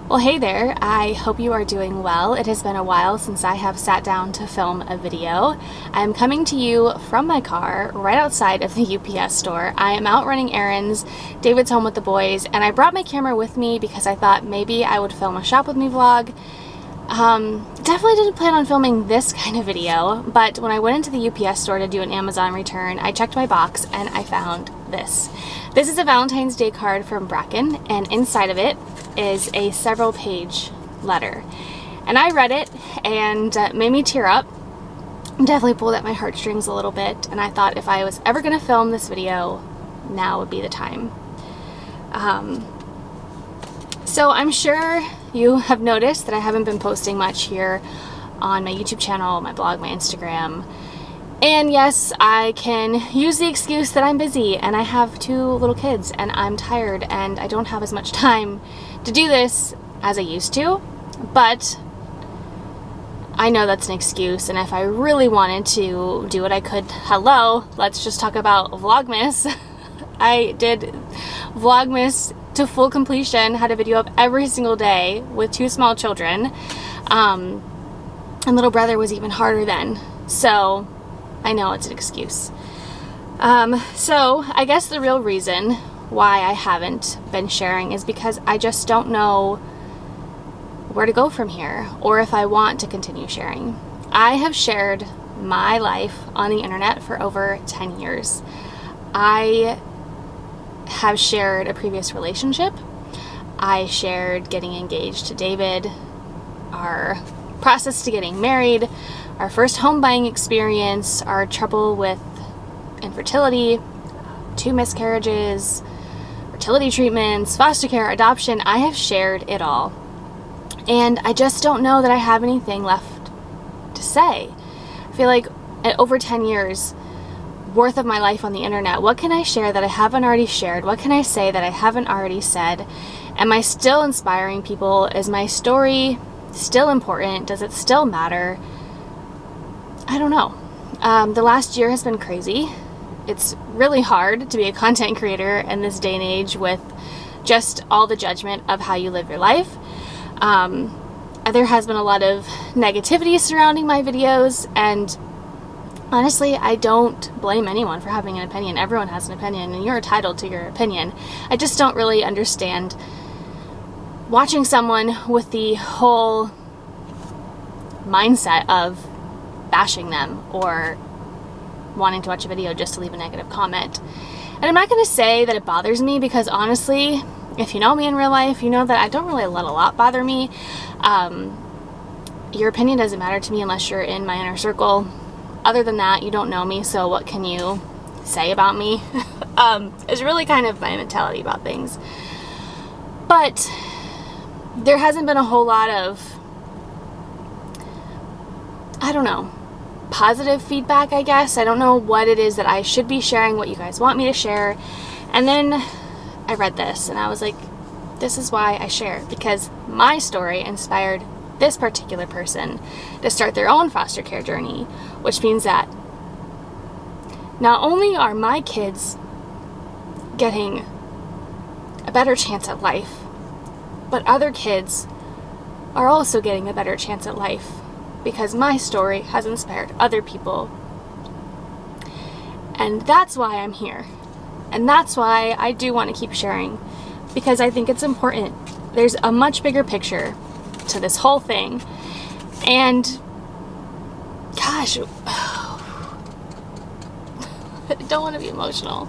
Well, hey there, I hope you are doing well. It has been a while since I have sat down to film a video. I'm coming to you from my car right outside of the UPS store. I am out running errands, David's home with the boys, and I brought my camera with me because I thought maybe I would film a shop with me vlog. Definitely didn't plan on filming this kind of video, but when I went into the UPS store to do an Amazon return, I checked my box and I found this. This is a Valentine's Day card from Bracken, and inside of it is a several page letter. And I read it and it made me tear up. Definitely pulled at my heartstrings a little bit, and I thought if I was ever going to film this video, now would be the time. So I'm sure you have noticed that I haven't been posting much here on my YouTube channel, my blog, my Instagram. And yes, I can use the excuse that I'm busy and I have 2 little kids and I'm tired and I don't have as much time to do this as I used to, but I know that's an excuse, and if I really wanted to do what I could, hello, let's just talk about Vlogmas. I did Vlogmas to full completion, had a video up every single day with 2 small children, and little brother was even harder then, so I know it's an excuse. So I guess the real reason why I haven't been sharing is because I just don't know where to go from here, or if I want to continue sharing. I have shared my life on the internet for over 10 years. I have shared a previous relationship. I shared getting engaged to David, our process to getting married, our first home buying experience, our trouble with infertility, 2 miscarriages, fertility treatments, foster care, adoption. I have shared it all. And I just don't know that I have anything left to say. I feel like at over 10 years worth of my life on the internet, what can I share that I haven't already shared? What can I say that I haven't already said? Am I still inspiring people? Is my story still important? Does it still matter? I don't know. The last year has been crazy. It's really hard to be a content creator in this day and age with just all the judgment of how you live your life. There has been a lot of negativity surrounding my videos, and honestly, I don't blame anyone for having an opinion. Everyone has an opinion, and you're entitled to your opinion. I just don't really understand watching someone with the whole mindset of bashing them or wanting to watch a video just to leave a negative comment. And I'm not going to say that it bothers me, because honestly, if you know me in real life, you know that I don't really let a lot bother me. Your opinion doesn't matter to me unless you're in my inner circle. Other than that, you don't know me, so what can you say about me? Is really kind of my mentality about things. But there hasn't been a whole lot of, I don't know, positive feedback, I guess. I don't know what it is that I should be sharing, what you guys want me to share. And then I read this and I was like, this is why I share, because my story inspired this particular person to start their own foster care journey, which means that not only are my kids getting a better chance at life, but other kids are also getting a better chance at life, because my story has inspired other people. And that's why I'm here. And that's why I do want to keep sharing, because I think it's important. There's a much bigger picture to this whole thing. And gosh, I don't want to be emotional.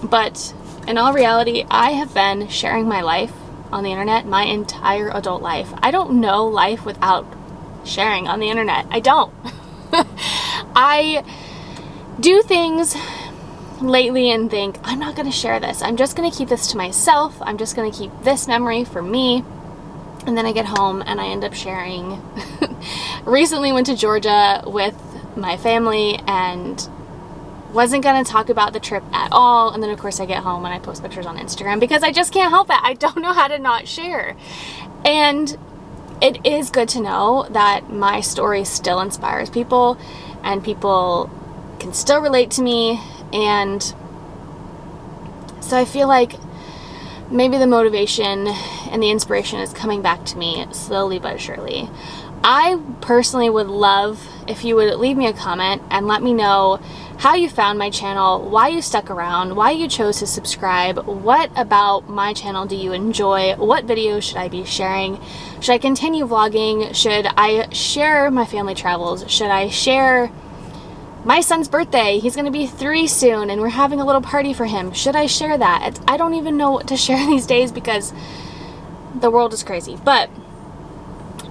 But in all reality, I have been sharing my life on the internet my entire adult life. I don't know life without sharing on the internet. I don't. I do things lately and think, I'm not going to share this. I'm just going to keep this to myself. I'm just going to keep this memory for me. And then I get home and I end up sharing. Recently went to Georgia with my family and wasn't going to talk about the trip at all. And then of course I get home and I post pictures on Instagram because I just can't help it. I don't know how to not share. And it is good to know that my story still inspires people and people can still relate to me. And so I feel like maybe the motivation and the inspiration is coming back to me slowly but surely. I personally would love if you would leave me a comment and let me know how you found my channel, why you stuck around, why you chose to subscribe, what about my channel do you enjoy, what videos should I be sharing, should I continue vlogging, should I share my family travels, should I share my son's birthday, he's going to be 3 soon and we're having a little party for him, should I share that? I don't even know what to share these days because the world is crazy, but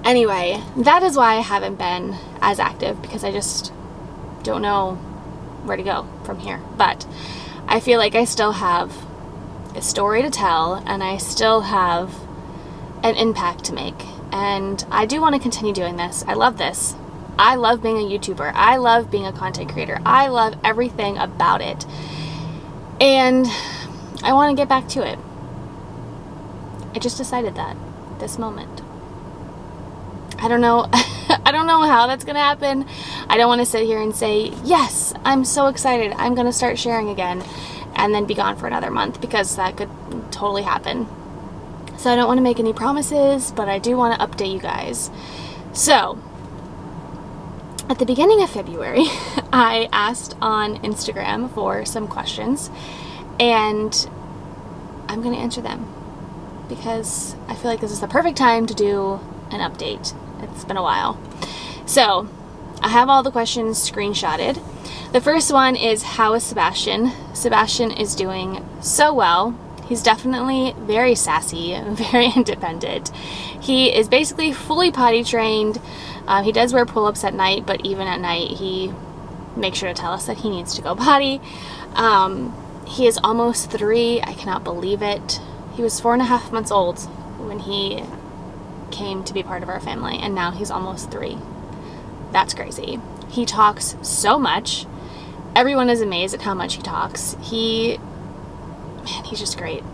anyway, that is why I haven't been as active, because I just don't know where to go from here. But I feel like I still have a story to tell and I still have an impact to make, and I do want to continue doing this. I love this. I love being a YouTuber. I love being a content creator. I love everything about it, and I want to get back to it. I just decided that this moment. I don't know. I don't know how that's going to happen. I don't want to sit here and say, yes, I'm so excited, I'm going to start sharing again, and then be gone for another month, because that could totally happen. So I don't want to make any promises, but I do want to update you guys. So, at the beginning of February, I asked on Instagram for some questions, and I'm going to answer them, because I feel like this is the perfect time to do an update. It's been a while. So, I have all the questions screenshotted. The first one is, how is Sebastian? Sebastian is doing so well. He's definitely very sassy, very independent. He is basically fully potty trained. He does wear pull-ups at night, but even at night he makes sure to tell us that he needs to go potty. He is almost 3. I cannot believe it. He was 4.5 months old when he came to be part of our family, and now he's almost 3. That's crazy. He talks so much. Everyone is amazed at how much he talks. He's just great.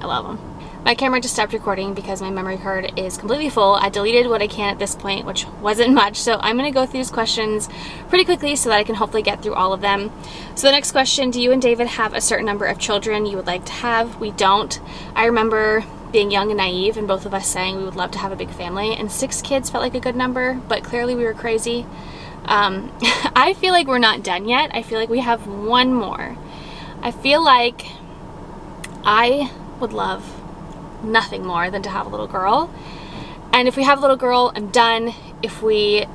I love him. My camera just stopped recording because my memory card is completely full. I deleted what I can at this point, which wasn't much, so I'm going to go through these questions pretty quickly so that I can hopefully get through all of them. So the next question, do you and David have a certain number of children you would like to have? We don't. I remember being young and naive and both of us saying we would love to have a big family, and 6 kids felt like a good number, but clearly we were crazy. I feel like we're not done yet. I feel like we have 1 more. I feel like I would love nothing more than to have a little girl, and if we have a little girl, I'm done. If we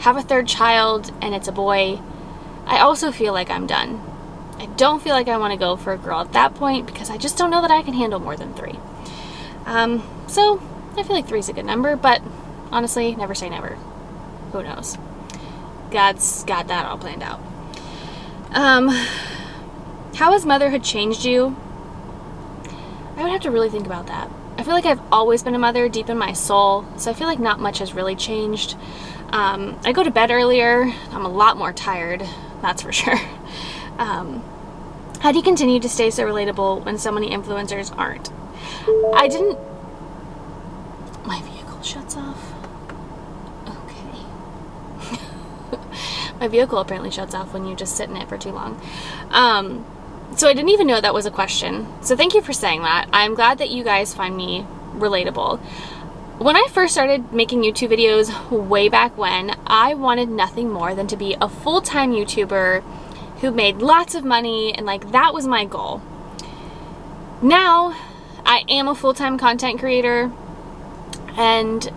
have a 3rd child and it's a boy, I also feel like I'm done. I don't feel like I want to go for a girl at that point, because I just don't know that I can handle more than 3. So I feel like 3 is a good number, but honestly, never say never. Who knows? God's got that all planned out. How has motherhood changed you? I would have to really think about that. I feel like I've always been a mother deep in my soul, so I feel like not much has really changed. I go to bed earlier. I'm a lot more tired, that's for sure. How do you continue to stay so relatable when so many influencers aren't? My vehicle shuts off. Okay. My vehicle apparently shuts off when you just sit in it for too long. So I didn't even know that was a question. So thank you for saying that. I'm glad that you guys find me relatable. When I first started making YouTube videos way back when, I wanted nothing more than to be a full-time YouTuber who made lots of money, and like that was my goal. Now, I am a full-time content creator, and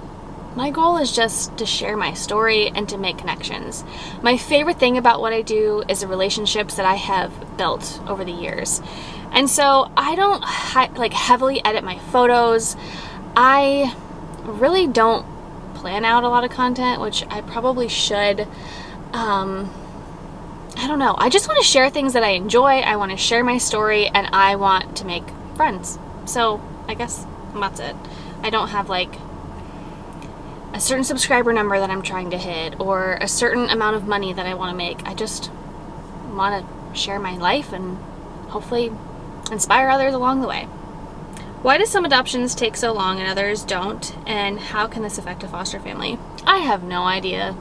my goal is just to share my story and to make connections. My favorite thing about what I do is the relationships that I have built over the years. And so I don't heavily edit my photos. I really don't plan out a lot of content, which I probably should. I don't know. I just want to share things that I enjoy. I want to share my story, and I want to make friends. So I guess that's it. I don't have like a certain subscriber number that I'm trying to hit or a certain amount of money that I want to make. I just want to share my life and hopefully inspire others along the way. Why do some adoptions take so long and others don't? And how can this affect a foster family? I have no idea.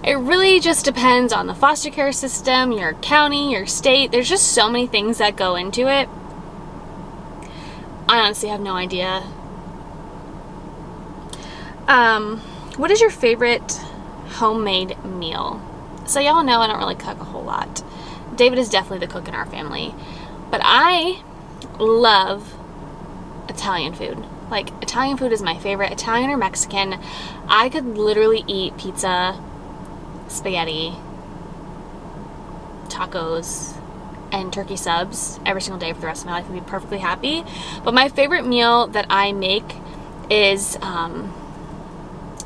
It really just depends on the foster care system, your county, your state. There's just so many things that go into it. I honestly have no idea. What is your favorite homemade meal? So y'all know I don't really cook a whole lot. David is definitely the cook in our family. But I love Italian food. Like, Italian food is my favorite. Italian or Mexican. I could literally eat pizza, spaghetti, tacos, and turkey subs every single day for the rest of my life and be perfectly happy. But my favorite meal that I make is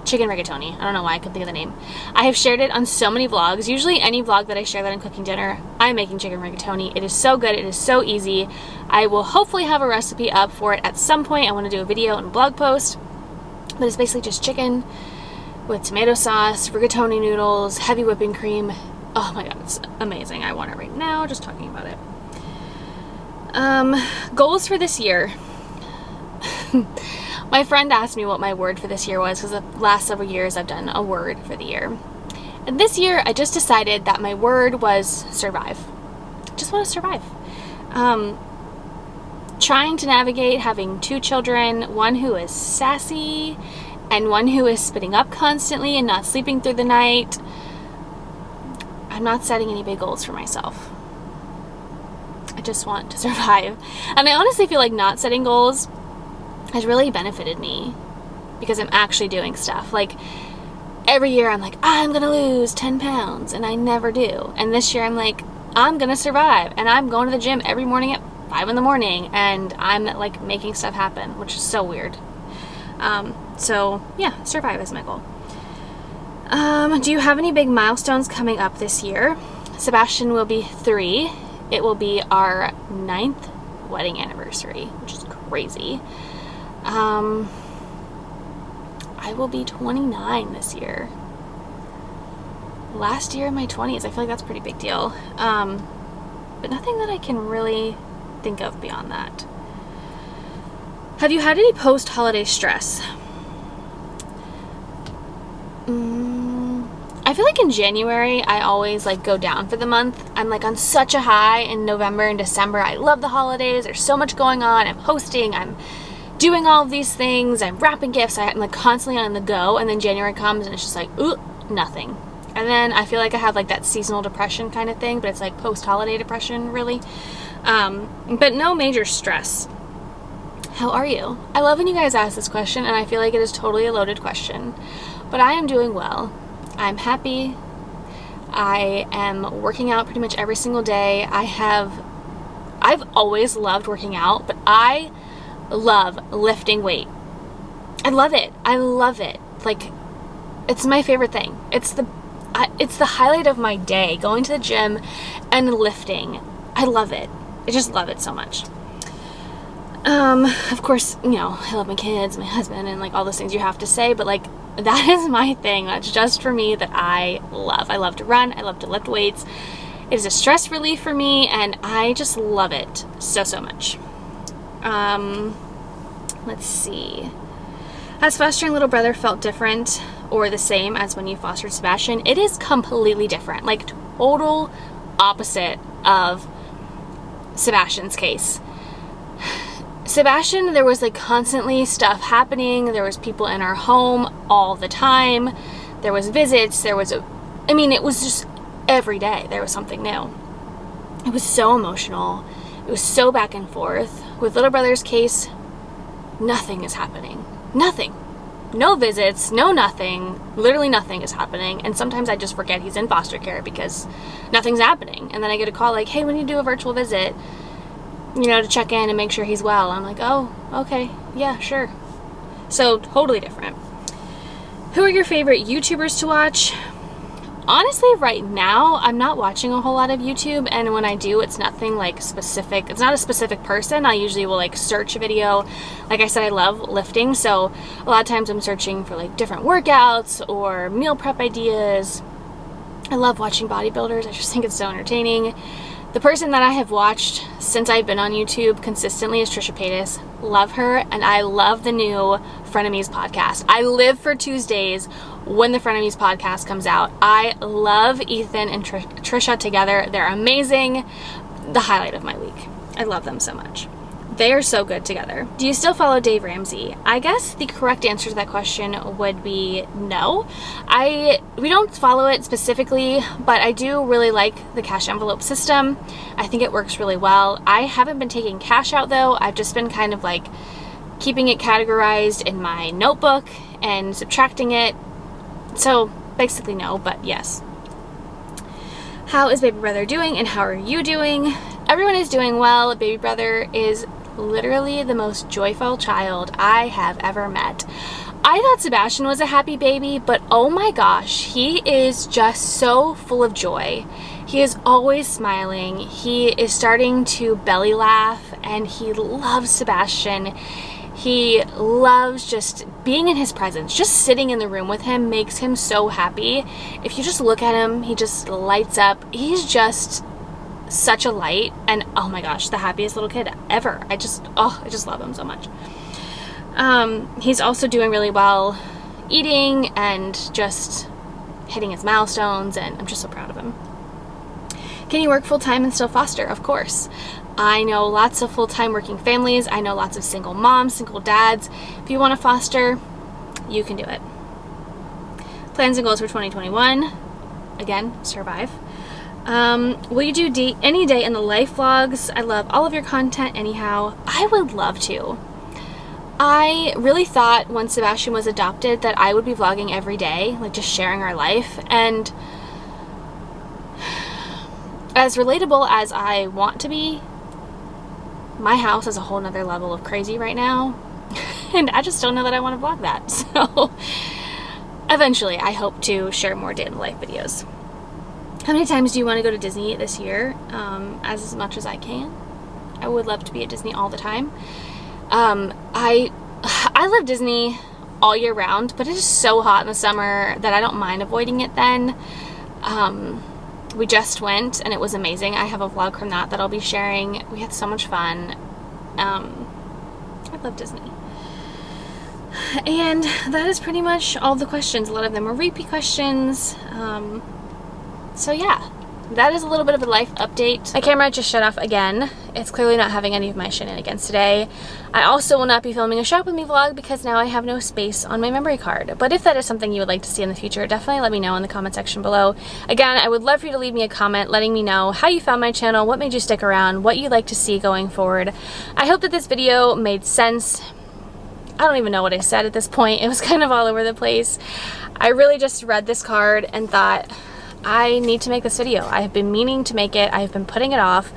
chicken rigatoni. I don't know why I couldn't think of the name. I have shared it on so many vlogs. Usually any vlog that I share that I'm cooking dinner, I'm making chicken rigatoni. It is so good. It is so easy. I will hopefully have a recipe up for it at some point. I want to do a video and a blog post. But it's basically just chicken with tomato sauce, rigatoni noodles, heavy whipping cream. Oh my god, it's amazing. I want it right now just talking about it. Goals for this year. My friend asked me what my word for this year was because the last several years I've done a word for the year. And this year I just decided that my word was survive. Just want to survive. Trying to navigate having 2 children, one who is sassy and one who is spitting up constantly and not sleeping through the night. I'm not setting any big goals for myself. I just want to survive. And I honestly feel like not setting goals has really benefited me because I'm actually doing stuff. Like, every year I'm like, I'm gonna lose 10 pounds, and I never do. And this year I'm like, I'm gonna survive, and I'm going to the gym every morning at 5 in the morning, and I'm like making stuff happen, which is so weird. So yeah, survive is my goal. Do you have any big milestones coming up this year? Sebastian will be 3. It will be our 9th wedding anniversary, which is crazy. I will be 29 this year. Last year in my 20s, I feel like that's a pretty big deal. But nothing that I can really think of beyond that. Have you had any post-holiday stress? I feel like in January, I always like go down for the month. I'm like on such a high in November and December. I love the holidays. There's so much going on. I'm hosting. I'm doing all of these things. I'm wrapping gifts. I'm like constantly on the go. And then January comes and it's just like, ooh, nothing. And then I feel like I have like that seasonal depression kind of thing, but it's like post-holiday depression really. But no major stress. How are you? I love when you guys ask this question, and I feel like it is totally a loaded question. But I am doing well. I'm happy. I am working out pretty much every single day. I've always loved working out, but I love lifting weight. I love it. I love it. Like, it's my favorite thing. It's the highlight of my day, going to the gym and lifting. I love it. I just love it so much. Of course, you know, I love my kids, my husband, and like all those things you have to say, but like, that is my thing. That's just for me that I love. I love to run. I love to lift weights. It is a stress relief for me, and I just love it so, so much. Let's see. Has fostering little brother felt different or the same as when you fostered Sebastian? It is completely different. Like, total opposite of Sebastian's case. Sebastian, there was like constantly stuff happening. There was people in our home all the time. There was visits. It was just every day there was something new. It was so emotional. It was so back and forth. With little brother's case, nothing is happening. Nothing. No visits, no nothing. Literally nothing is happening. And sometimes I just forget he's in foster care because nothing's happening. And then I get a call like, hey, when you do a virtual visit, you know, to check in and make sure he's well. I'm like, oh, okay, yeah, sure. So totally different. Who are your favorite YouTubers to watch? Honestly, right now, I'm not watching a whole lot of YouTube, and when I do, it's nothing like specific. It's not a specific person. I usually will like search a video. Like I said, I love lifting, so a lot of times I'm searching for like different workouts or meal prep ideas. I love watching bodybuilders. I just think it's so entertaining. The person that I have watched since I've been on YouTube consistently is Trisha Paytas. Love her, and I love the new Frenemies podcast. I live for Tuesdays when the Frenemies podcast comes out. I love Ethan and Trisha together. They're amazing. The highlight of my week. I love them so much. They are so good together. Do you still follow Dave Ramsey? I guess the correct answer to that question would be no. We don't follow it specifically, but I do really like the cash envelope system. I think it works really well. I haven't been taking cash out though. I've just been kind of like keeping it categorized in my notebook and subtracting it. So basically no, but yes. How is baby brother doing and how are you doing? Everyone is doing well. Baby brother is literally the most joyful child I have ever met. I thought Sebastian was a happy baby, but oh my gosh, he is just so full of joy. He is always smiling. He is starting to belly laugh and he loves Sebastian. He loves just being in his presence. Just sitting in the room with him makes him so happy. If you just look at him, he just lights up. He's just such a light, and oh my gosh, the happiest little kid ever. I just love him so much. He's also doing really well eating and just hitting his milestones, and I'm just so proud of him. Can you work full-time and still foster? Of course. I know lots of full-time working families. I know lots of single moms, single dads. If you want to foster, you can do it. Plans and goals for 2021. Again, survive. Will you do any day in the life vlogs? I love all of your content anyhow. I would love to. I really thought once Sebastian was adopted that I would be vlogging every day, like just sharing our life. And as relatable as I want to be, my house is a whole nother level of crazy right now. And I just don't know that I want to vlog that. So eventually I hope to share more day in the life videos. How many times do you want to go to Disney this year? As much as I can. I would love to be at Disney all the time. I love Disney all year round, but it is so hot in the summer that I don't mind avoiding it then. We just went and it was amazing. I have a vlog from that I'll be sharing. We had so much fun. I love Disney. And that is pretty much all the questions. A lot of them were repeat questions. So yeah, that is a little bit of a life update. My camera just shut off again. It's clearly not having any of my shenanigans today. I also will not be filming a shop with me vlog because now I have no space on my memory card. But if that is something you would like to see in the future, definitely let me know in the comment section below. Again, I would love for you to leave me a comment letting me know how you found my channel, what made you stick around, what you'd like to see going forward. I hope that this video made sense. I don't even know what I said at this point. It was kind of all over the place. I really just read this card and thought, I need to make this video. I have been meaning to make it. I have been putting it off,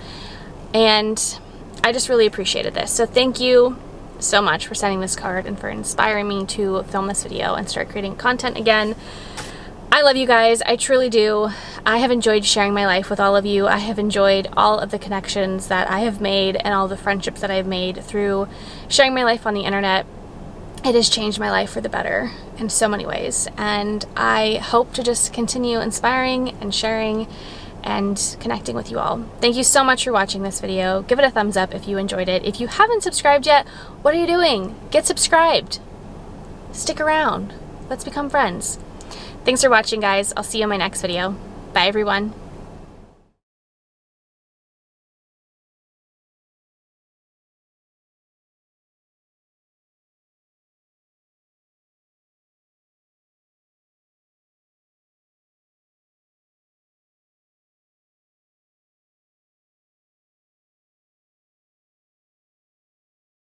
and I just really appreciated this. So thank you so much for sending this card and for inspiring me to film this video and start creating content again. I love you guys. I truly do. I have enjoyed sharing my life with all of you. I have enjoyed all of the connections that I have made and all the friendships that I have made through sharing my life on the internet. It has changed my life for the better in so many ways, and I hope to just continue inspiring and sharing and connecting with you all. Thank you so much for watching this video. Give it a thumbs up if you enjoyed it. If you haven't subscribed yet, what are you doing? Get subscribed. Stick around. Let's become friends. Thanks for watching, guys. I'll see you in my next video. Bye, everyone.